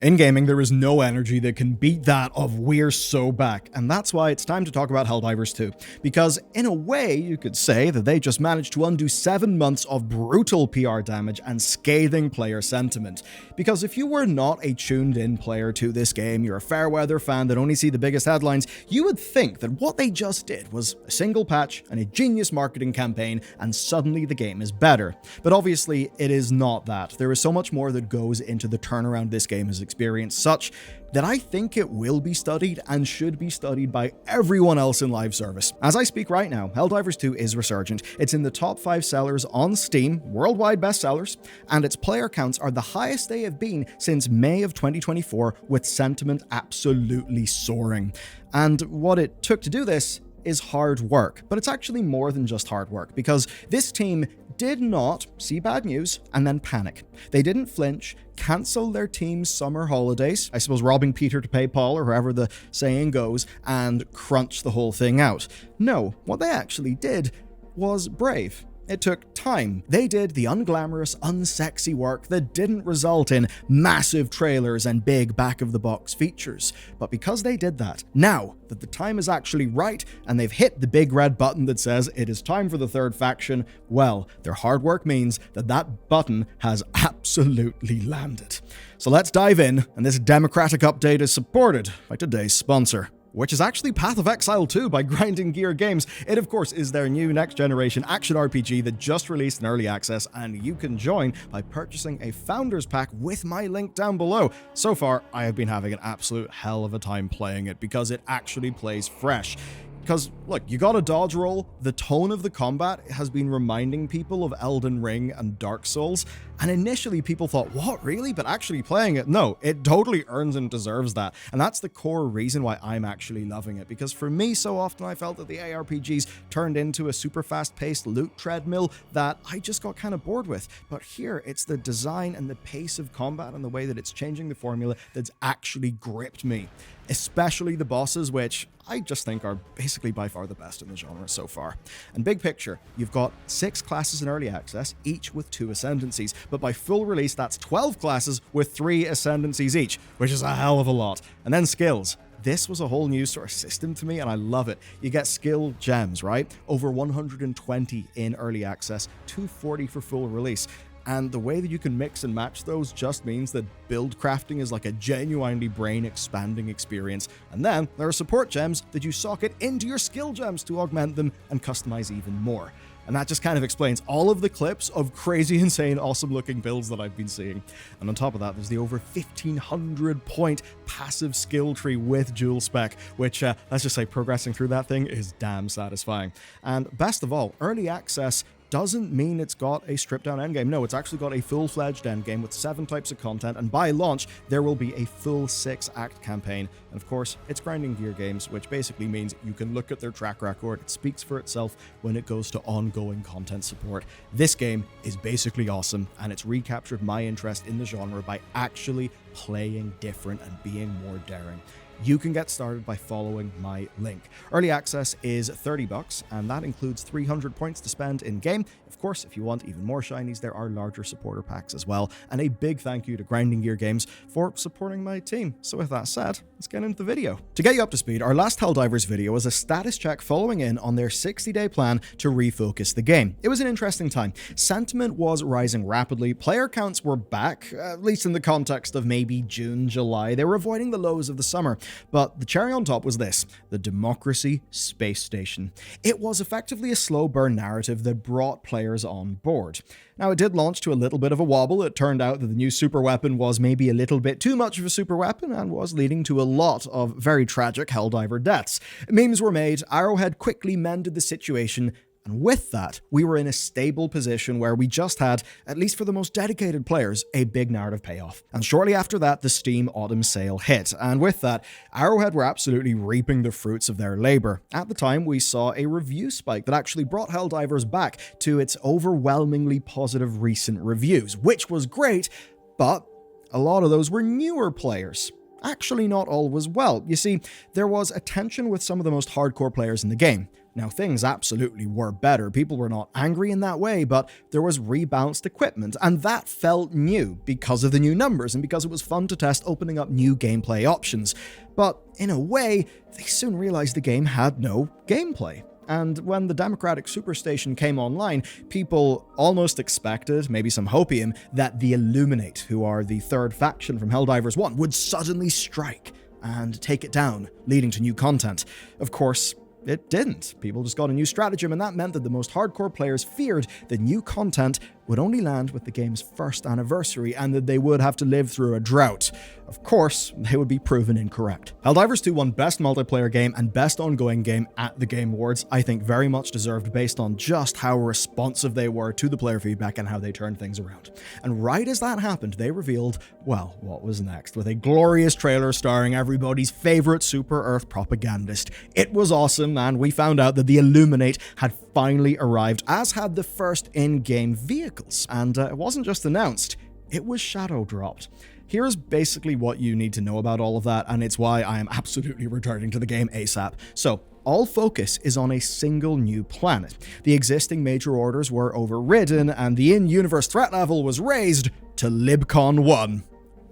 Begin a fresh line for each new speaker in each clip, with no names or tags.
In gaming, there is no energy that can beat that of "we're so back," and that's why it's time to talk about Helldivers 2, because in a way, you could say that they just managed to undo 7 months of brutal PR damage and scathing player sentiment. Because if you were not a tuned-in player to this game, you're a fair-weather fan that only see the biggest headlines, you would think that what they just did was a single patch and a genius marketing campaign, and suddenly the game is better. But obviously, it is not that. There is so much more that goes into the turnaround this game has experienced, such that I think it will be studied and should be studied by everyone else in live service. As I speak right now, Helldivers 2 is resurgent. It's in the top 5 sellers on Steam, worldwide bestsellers, and its player counts are the highest they have been since May of 2024, with sentiment absolutely soaring. And what it took to do this is hard work, but it's actually more than just hard work, because this team did not see bad news and then panic. They didn't flinch, cancel their team's summer holidays, I suppose robbing Peter to pay Paul, or however the saying goes, and crunch the whole thing out. No, what they actually did was brave. It took time. They did the unglamorous, unsexy work that didn't result in massive trailers and big back-of-the-box features. But because they did that, now that the time is actually right and they've hit the big red button that says it is time for the third faction, well, their hard work means that that button has absolutely landed. So let's dive in, and this democratic update is supported by today's sponsor, which is actually Path of Exile 2 by Grinding Gear Games. It, of course, is their new next-generation action RPG that just released in early access, and you can join by purchasing a Founders Pack with my link down below. So far, I have been having an absolute hell of a time playing it because it actually plays fresh. Because, look, you got a dodge roll, the tone of the combat has been reminding people of Elden Ring and Dark Souls, and initially people thought, what, really? But actually playing it, no, it totally earns and deserves that. And that's the core reason why I'm actually loving it, because for me, so often I felt that the ARPGs turned into a super fast-paced loot treadmill that I just got kind of bored with. But here, it's the design and the pace of combat and the way that it's changing the formula that's actually gripped me. Especially the bosses, which I just think are basically by far the best in the genre so far. And big picture, you've got 6 classes in early access, each with 2 ascendancies, but by full release that's 12 classes with 3 ascendancies each, which is a hell of a lot. And then skills. This was a whole new sort of system to me, and I love it. You get skill gems, right? Over 120 in early access, 240 for full release. And the way that you can mix and match those just means that build crafting is like a genuinely brain-expanding experience. And then there are support gems that you socket into your skill gems to augment them and customize even more. And that just kind of explains all of the clips of crazy, insane, awesome-looking builds that I've been seeing. And on top of that, there's the over 1,500-point passive skill tree with dual spec, which, let's just say, progressing through that thing is damn satisfying. And best of all, early access doesn't mean it's got a stripped-down endgame. No, it's actually got a full-fledged endgame with 7 types of content, and by launch, there will be a full 6-act campaign. And of course, it's Grinding Gear Games, which basically means you can look at their track record. It speaks for itself when it goes to ongoing content support. This game is basically awesome, and it's recaptured my interest in the genre by actually playing different and being more daring. You can get started by following my link. Early access is $30, and that includes 300 points to spend in-game. Of course, if you want even more shinies, there are larger supporter packs as well. And a big thank you to Grinding Gear Games for supporting my team. So with that said, let's get into the video. To get you up to speed, our last Helldivers video was a status check following in on their 60-day plan to refocus the game. It was an interesting time. Sentiment was rising rapidly, player counts were back, at least in the context of maybe June, July. They were avoiding the lows of the summer. But the cherry on top was this, the Democracy Space Station. It was effectively a slow burn narrative that brought players on board. Now, it did launch to a little bit of a wobble. It turned out that the new super weapon was maybe a little bit too much of a super weapon and was leading to a lot of very tragic Helldiver deaths. Memes were made, Arrowhead quickly mended the situation, and with that, we were in a stable position where we just had, at least for the most dedicated players, a big narrative payoff. And shortly after that, the Steam Autumn Sale hit. And with that, Arrowhead were absolutely reaping the fruits of their labor. At the time, we saw a review spike that actually brought Helldivers back to its overwhelmingly positive recent reviews, which was great, but a lot of those were newer players. Actually, not all was well. You see, there was a tension with some of the most hardcore players in the game. Now, things absolutely were better. People were not angry in that way, but there was rebalanced equipment, and that felt new because of the new numbers and because it was fun to test opening up new gameplay options. But in a way, they soon realized the game had no gameplay. And when the Democratic Superstation came online, people almost expected, maybe some hopium, that the Illuminate, who are the third faction from Helldivers 1, would suddenly strike and take it down, leading to new content. Of course, it didn't. People just got a new stratagem, and that meant that the most hardcore players feared that new content would only land with the game's first anniversary and that they would have to live through a drought. Of course, they would be proven incorrect. Helldivers 2 won Best Multiplayer Game and Best Ongoing Game at the Game Awards, I think very much deserved based on just how responsive they were to the player feedback and how they turned things around. And right as that happened, they revealed, well, what was next, with a glorious trailer starring everybody's favorite Super Earth propagandist. It was awesome, and we found out that the Illuminate had finally arrived, as had the first in-game vehicles. And it wasn't just announced, it was shadow dropped. Here's basically what you need to know about all of that, and it's why I am absolutely returning to the game ASAP. So, all focus is on a single new planet. The existing major orders were overridden, and the in-universe threat level was raised to Libcon 1.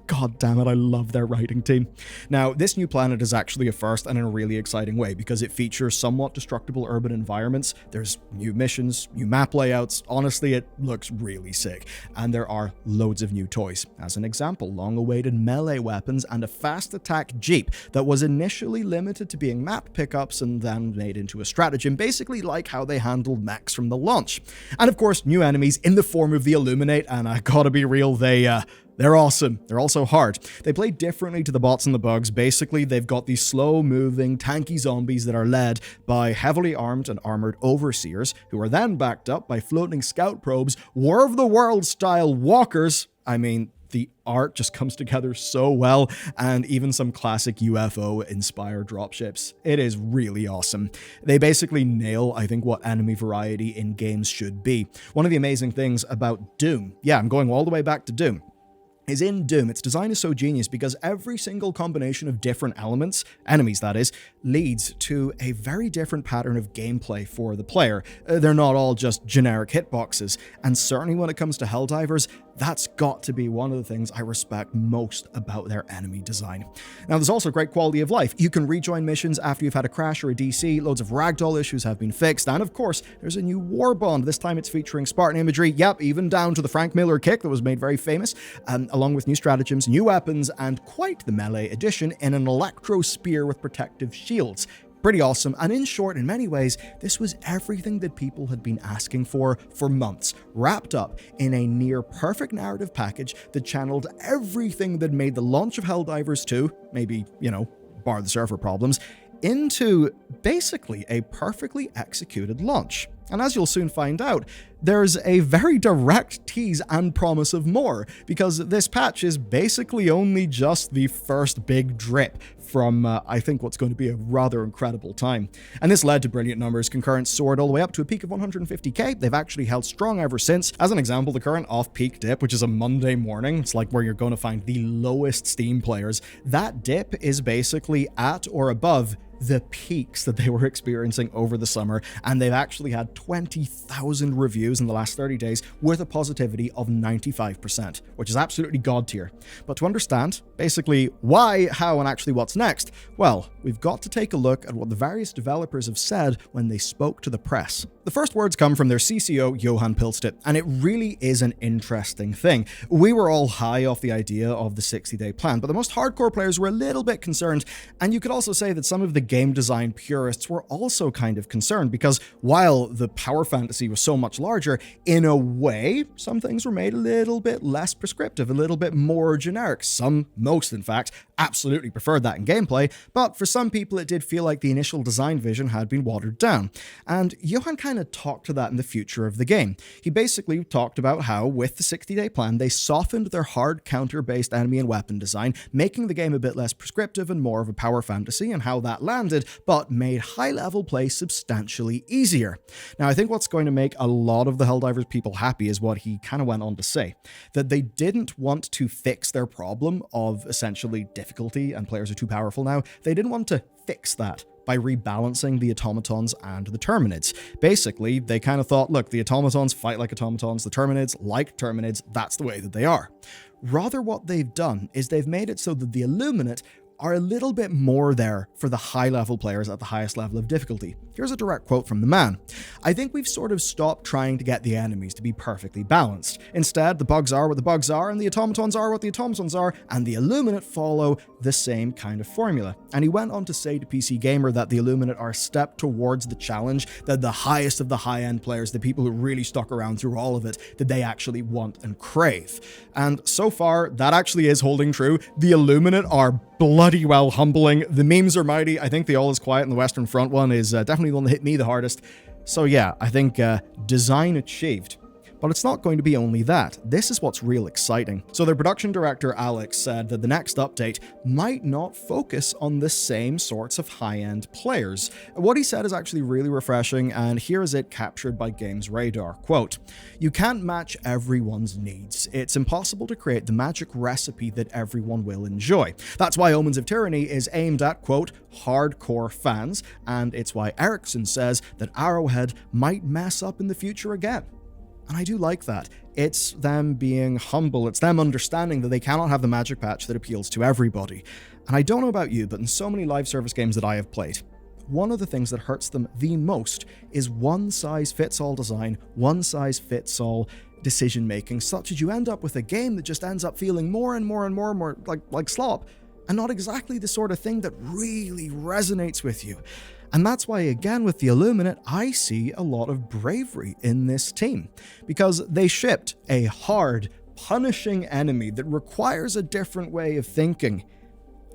God damn it, I love their writing team. Now, this new planet is actually a first and in a really exciting way because it features somewhat destructible urban environments, there's new missions, new map layouts, honestly it looks really sick, and there are loads of new toys. As an example, long-awaited melee weapons and a fast attack jeep that was initially limited to being map pickups and then made into a stratagem, basically like how they handled mechs from the launch. And of course, new enemies in the form of the Illuminate, and I gotta be real, they're awesome. They're also hard. They play differently to the bots and the bugs. Basically, they've got these slow-moving, tanky zombies that are led by heavily armed and armored overseers, who are then backed up by floating scout probes, War of the World-style walkers. I mean, the art just comes together so well, and even some classic UFO-inspired dropships. It is really awesome. They basically nail, I think, what enemy variety in games should be. One of the amazing things about Doom, yeah, I'm going all the way back to Doom, is in Doom, its design is so genius because every single combination of different elements, enemies that is, leads to a very different pattern of gameplay for the player. They're not all just generic hitboxes, and certainly when it comes to Helldivers, that's got to be one of the things I respect most about their enemy design. Now, there's also great quality of life. You can rejoin missions after you've had a crash or a DC, loads of ragdoll issues have been fixed, and of course, there's a new war bond. This time it's featuring Spartan imagery, yep, even down to the Frank Miller kick that was made very famous, along with new stratagems, new weapons, and quite the melee edition in an electro spear with protective shields. Pretty awesome, and in short, in many ways, this was everything that people had been asking for months, wrapped up in a near-perfect narrative package that channeled everything that made the launch of Helldivers 2, maybe, bar the server problems, into basically a perfectly executed launch. And as you'll soon find out, there's a very direct tease and promise of more, because this patch is basically only just the first big drip from, I think, what's going to be a rather incredible time. And this led to brilliant numbers. Concurrents soared all the way up to a peak of 150k. They've actually held strong ever since. As an example, the current off-peak dip, which is a Monday morning, it's like where you're going to find the lowest Steam players, that dip is basically at or above the peaks that they were experiencing over the summer, and they've actually had 20,000 reviews in the last 30 days with a positivity of 95%, which is absolutely god tier. But to understand basically why, how, and actually what's next, well, we've got to take a look at what the various developers have said when they spoke to the press. The first words come from their CCO, Johan Pilstedt, and it really is an interesting thing. We were all high off the idea of the 60-day plan, but the most hardcore players were a little bit concerned, and you could also say that some of the game design purists were also kind of concerned, because while the power fantasy was so much larger, in a way, some things were made a little bit less prescriptive, a little bit more generic. Most in fact, absolutely preferred that in gameplay, but for some people it did feel like the initial design vision had been watered down. And Johan kind of talked to that in the future of the game. He basically talked about how, with the 60-day plan, they softened their hard counter-based enemy and weapon design, making the game a bit less prescriptive and more of a power fantasy, and how that expanded, but made high-level play substantially easier. Now, I think what's going to make a lot of the Helldivers people happy is what he kind of went on to say, that they didn't want to fix their problem of essentially difficulty and players are too powerful now. They didn't want to fix that by rebalancing the automatons and the terminids. Basically, they kind of thought, look, the automatons fight like automatons, the terminids like terminids, that's the way that they are. Rather, what they've done is they've made it so that the Illuminate are a little bit more there for the high-level players at the highest level of difficulty. Here's a direct quote from the man. "I think we've sort of stopped trying to get the enemies to be perfectly balanced. Instead, the bugs are what the bugs are, and the automatons are what the automatons are, and the Illuminate follow the same kind of formula." And he went on to say to PC Gamer that the Illuminate are a step towards the challenge that the highest of the high-end players, the people who really stuck around through all of it, that they actually want and crave. And so far, that actually is holding true. The Illuminate are bloody well humbling. The memes are mighty. I think the All Is Quiet in the Western Front one is definitely the one that hit me the hardest. So yeah, I think design achieved. But it's not going to be only that. This is what's real exciting. So their production director, Alex, said that the next update might not focus on the same sorts of high-end players. What he said is actually really refreshing, and here is it captured by Games Radar. Quote, "You can't match everyone's needs. It's impossible to create the magic recipe that everyone will enjoy. That's why Omens of Tyranny is aimed at, quote, hardcore fans, and it's why Erickson says that Arrowhead might mess up in the future again." And I do like that. It's them being humble. It's them understanding that they cannot have the magic patch that appeals to everybody. And I don't know about you, but in so many live service games that I have played, one of the things that hurts them the most is one-size-fits-all design, one-size-fits-all decision-making, such as you end up with a game that just ends up feeling more and more like slop, and not exactly the sort of thing that really resonates with you. And that's why, again, with the Illuminate, I see a lot of bravery in this team, because they shipped a hard, punishing enemy that requires a different way of thinking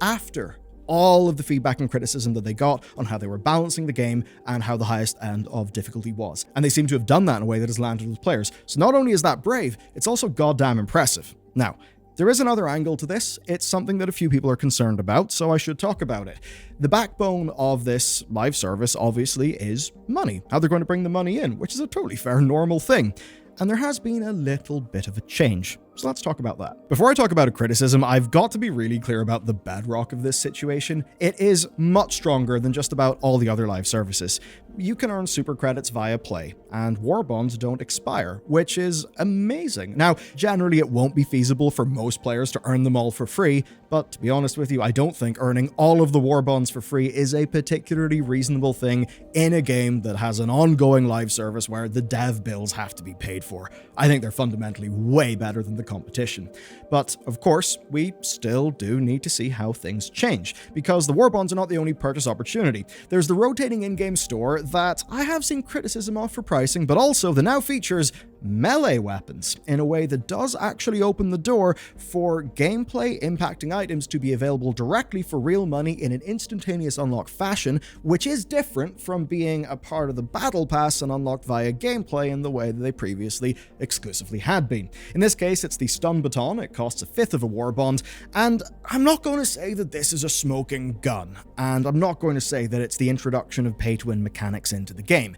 after all of the feedback and criticism that they got on how they were balancing the game and how the highest end of difficulty was. And they seem to have done that in a way that has landed with players. So not only is that brave, it's also goddamn impressive. Now, there is another angle to this. It's something that a few people are concerned about, so I should talk about it. The backbone of this live service, obviously, is money. How they're going to bring the money in, which is a totally fair, normal thing. And there has been a little bit of a change. So let's talk about that. Before I talk about a criticism, I've got to be really clear about the bedrock of this situation. It is much stronger than just about all the other live services. You can earn super credits via play, and war bonds don't expire, which is amazing. Now, generally it won't be feasible for most players to earn them all for free, but to be honest with you, I don't think earning all of the war bonds for free is a particularly reasonable thing in a game that has an ongoing live service where the dev bills have to be paid for. I think they're fundamentally way better than the competition. But of course, we still do need to see how things change, because the war bonds are not the only purchase opportunity. There's the rotating in-game store that I have seen criticism of for pricing, but also that now features melee weapons in a way that does actually open the door for gameplay impacting items to be available directly for real money in an instantaneous unlock fashion, which is different from being a part of the battle pass and unlocked via gameplay in the way that they previously exclusively had been. In this case, it's the stun baton. It costs a fifth of a war bond, and I'm not going to say that this is a smoking gun, and I'm not going to say that it's the introduction of pay-to-win mechanics into the game.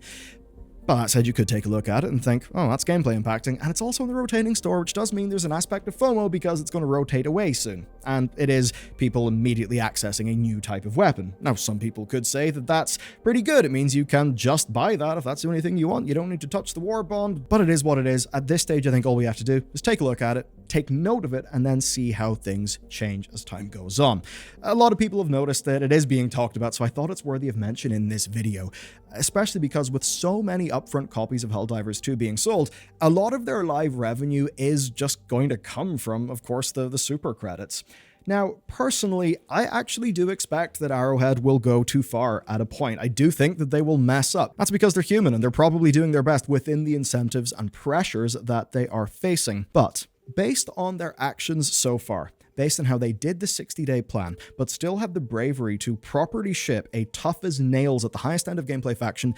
But that said, you could take a look at it and think, oh, that's gameplay impacting, and it's also in the rotating store, which does mean there's an aspect of FOMO because it's going to rotate away soon, and it is people immediately accessing a new type of weapon. Now, some people could say that that's pretty good. It means you can just buy that if that's the only thing you want. You don't need to touch the war bond, but it is what it is. At this stage, I think all we have to do is take a look at it, take note of it, and then see how things change as time goes on. A lot of people have noticed that it is being talked about, so I thought it's worthy of mention in this video, especially because with so many upfront copies of Helldivers 2 being sold, a lot of their live revenue is just going to come from, of course, the super credits. Now, personally, I actually do expect that Arrowhead will go too far at a point. I do think that they will mess up. That's because they're human and they're probably doing their best within the incentives and pressures that they are facing. But based on their actions so far, based on how they did the 60-day plan, but still have the bravery to properly ship a tough-as-nails at the highest end of gameplay faction,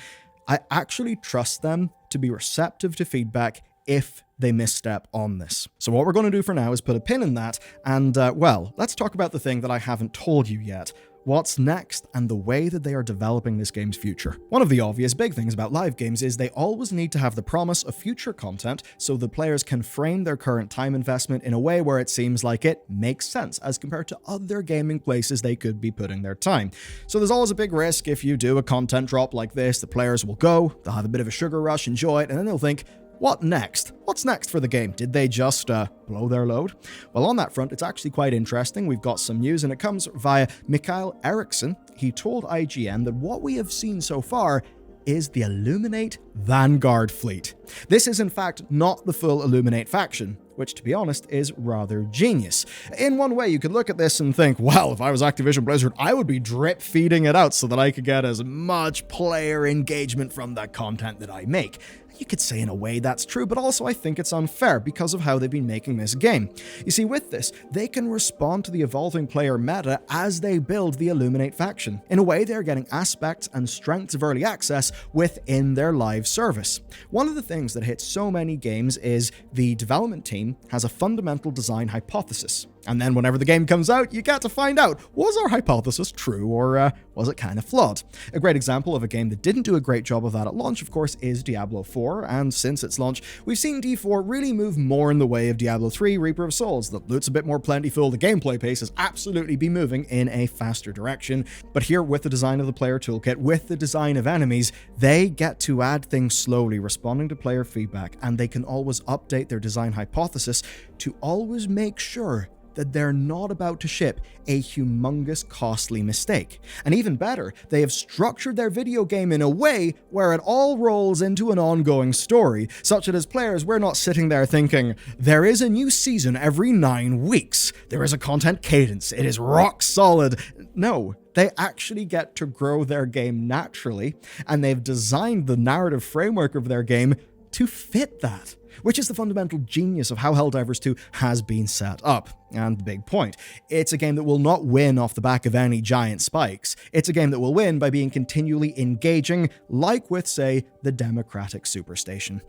I actually trust them to be receptive to feedback if they misstep on this. So what we're going to do for now is put a pin in that, and well, let's talk about the thing that I haven't told you yet. what's next, and the way that they are developing this game's future. One of the obvious big things about live games is they always need to have the promise of future content so the players can frame their current time investment in a way where it seems like it makes sense as compared to other gaming places they could be putting their time. So there's always a big risk if you do a content drop like this, the players will go, they'll have a bit of a sugar rush, enjoy it, and then they'll think, what next? What's next for the game? Did they just blow their load? Well, on that front, it's actually quite interesting. We've got some news, and it comes via Mikael Eriksson. He told IGN that what we have seen so far is the Illuminate Vanguard fleet. This is in fact not the full Illuminate faction, which to be honest is rather genius. In one way, you could look at this and think, well, if I was Activision Blizzard, I would be drip feeding it out so that I could get as much player engagement from the content that I make. You could say in a way that's true, but also I think it's unfair because of how they've been making this game. You see, with this, they can respond to the evolving player meta as they build the Illuminate faction. In a way, they're getting aspects and strengths of early access within their live service. One of the things that hits so many games is the development team has a fundamental design hypothesis. And then whenever the game comes out, you get to find out, was our hypothesis true or was it kind of flawed? A great example of a game that didn't do a great job of that at launch, of course, is Diablo 4, and since its launch, we've seen D4 really move more in the way of Diablo 3, Reaper of Souls. The loot's a bit more plentiful, the gameplay pace has absolutely been moving in a faster direction, but here with the design of the player toolkit, with the design of enemies, they get to add things slowly, responding to player feedback, and they can always update their design hypothesis to always make sure that they're not about to ship a humongous costly mistake. And even better, they have structured their video game in a way where it all rolls into an ongoing story, such that as players, we're not sitting there thinking, there is a new season every 9 weeks. There is a content cadence. It is rock solid. No, they actually get to grow their game naturally, and they've designed the narrative framework of their game to fit that, which is the fundamental genius of how Helldivers 2 has been set up. And the big point, it's a game that will not win off the back of any giant spikes. It's a game that will win by being continually engaging, like with, say, the Democratic Superstation.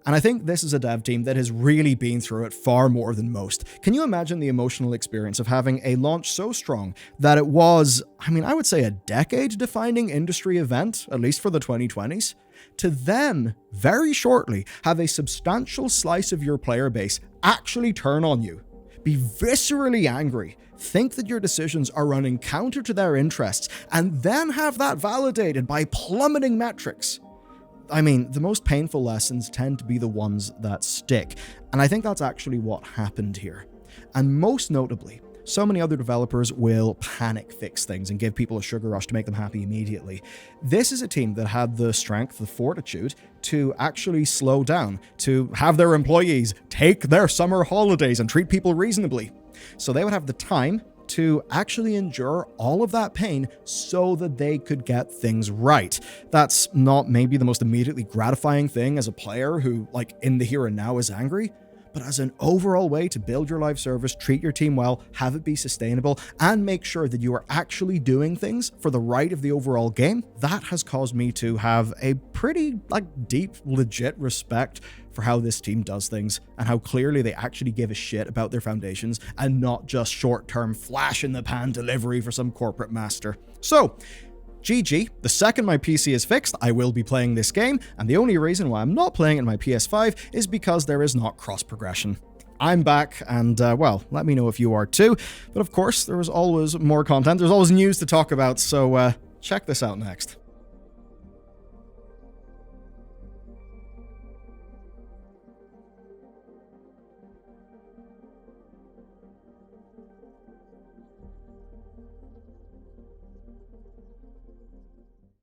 And I think this is a dev team that has really been through it far more than most. Can you imagine the emotional experience of having a launch so strong that it was, I would say a decade-defining industry event, at least for the 2020s? To then, very shortly, have a substantial slice of your player base actually turn on you, be viscerally angry, think that your decisions are running counter to their interests, and then have that validated by plummeting metrics. The most painful lessons tend to be the ones that stick, and I think that's actually what happened here. And most notably, so many other developers will panic fix things and give people a sugar rush to make them happy immediately. This is a team that had the strength, the fortitude to actually slow down, to have their employees take their summer holidays and treat people reasonably. So they would have the time to actually endure all of that pain so that they could get things right. That's not maybe the most immediately gratifying thing as a player who, in the here and now is angry, but as an overall way to build your live service, treat your team well, have it be sustainable, and make sure that you are actually doing things for the right of the overall game, that has caused me to have a pretty, deep, legit respect for how this team does things and how clearly they actually give a shit about their foundations and not just short-term flash-in-the-pan delivery for some corporate master. So, GG, the second my PC is fixed, I will be playing this game, and the only reason why I'm not playing it on my PS5 is because there is not cross-progression. I'm back, and let me know if you are too, but of course, there is always more content, there's always news to talk about, so check this out next.